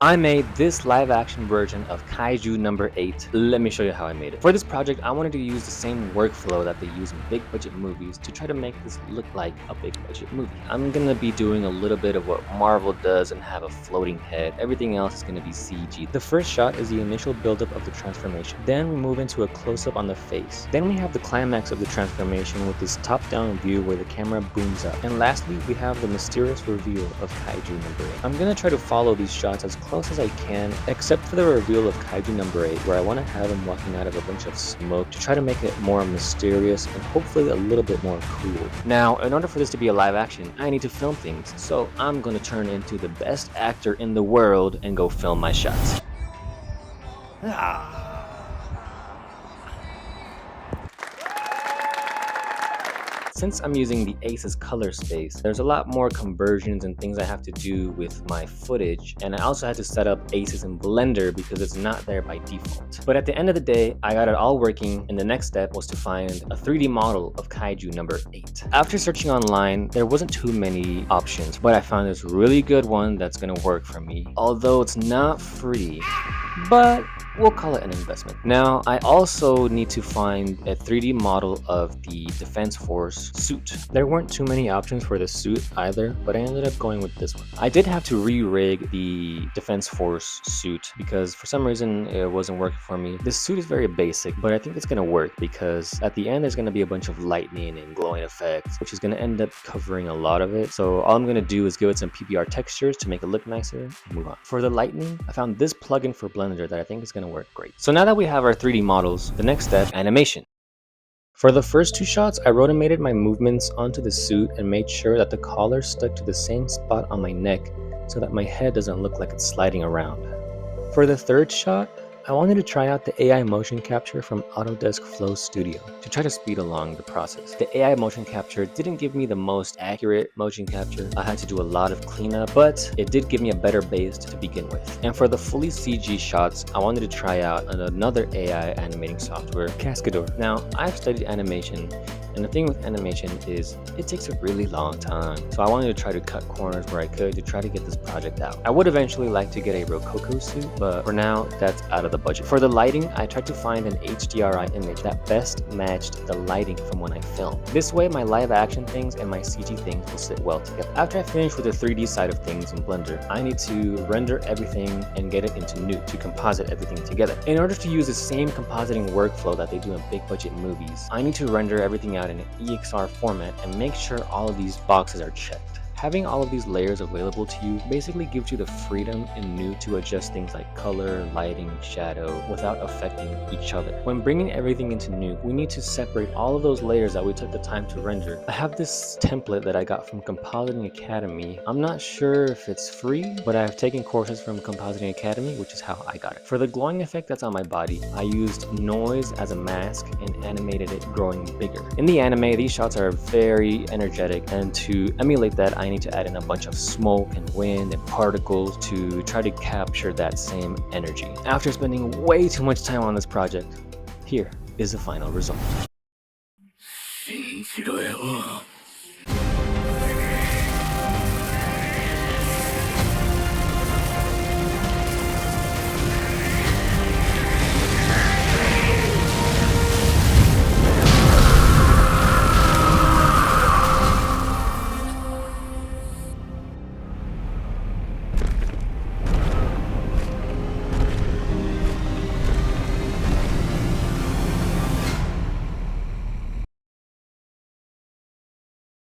I made this live action version of Kaiju number 8. Let me show you how I made it. For this project, I wanted to use the same workflow that they use in big budget movies to try to make this look like a big budget movie. I'm gonna be doing a little bit of what Marvel does and have a floating head. Everything else is gonna be CG. The first shot is the initial buildup of the transformation. Then we move into a close-up on the face. Then we have the climax of the transformation with this top-down view where the camera booms up. And lastly, we have the mysterious reveal of Kaiju number 8. I'm gonna try to follow these shots as close as I can, except for the reveal of Kaiju number 8, where I want to have him walking out of a bunch of smoke to try to make it more mysterious and hopefully a little bit more cool. Now, in order for this to be a live action, I need to film things, so I'm gonna turn into the best actor in the world and go film my shots. Since I'm using the ACES color space, there's a lot more conversions and things I have to do with my footage, and I also had to set up ACES in Blender because it's not there by default. But at the end of the day, I got it all working, and the next step was to find a 3D model of Kaiju number 8. After searching online, there wasn't too many options, but I found this really good one that's gonna work for me, although it's not free. But we'll call it an investment. Now, I also need to find a 3D model of the Defense Force suit. There weren't too many options for the suit either, but I ended up going with this one. I did have to re-rig the Defense Force suit because for some reason it wasn't working for me. This suit is very basic, but I think it's gonna work because at the end there's gonna be a bunch of lightning and glowing effects, which is gonna end up covering a lot of it. So all I'm gonna do is give it some PBR textures to make it look nicer and move on. For the lightning, I found this plugin for Blender that I think is going to work great. So now that we have our 3D models, the next step, animation. For the first two shots, I rotated my movements onto the suit and made sure that the collar stuck to the same spot on my neck so that my head doesn't look like it's sliding around. For the third shot, I wanted to try out the AI motion capture from Autodesk Flow Studio to try to speed along the process. The AI motion capture didn't give me the most accurate motion capture. I had to do a lot of cleanup, but it did give me a better base to begin with. And for the fully CG shots, I wanted to try out another AI animating software, Cascador. Now, I've studied animation, and the thing with animation is it takes a really long time. So I wanted to try to cut corners where I could to try to get this project out. I would eventually like to get a Rococo suit, but for now, that's out of the budget. For the lighting, I tried to find an HDRI image that best matched the lighting from when I filmed. This way, my live action things and my CG things will sit well together. After I finish with the 3D side of things in Blender, I need to render everything and get it into Nuke to composite everything together. In order to use the same compositing workflow that they do in big budget movies, I need to render everything out in an EXR format and make sure all of these boxes are checked. Having all of these layers available to you basically gives you the freedom in Nuke to adjust things like color, lighting, shadow without affecting each other. When bringing everything into Nuke, we need to separate all of those layers that we took the time to render. I have this template that I got from Compositing Academy. I'm not sure if it's free, but I've taken courses from Compositing Academy, which is how I got it. For the glowing effect that's on my body, I used noise as a mask and animated it growing bigger. In the anime, these shots are very energetic, and to emulate that, I need to add in a bunch of smoke and wind and particles to try to capture that same energy. After spending way too much time on this project, here is the final result.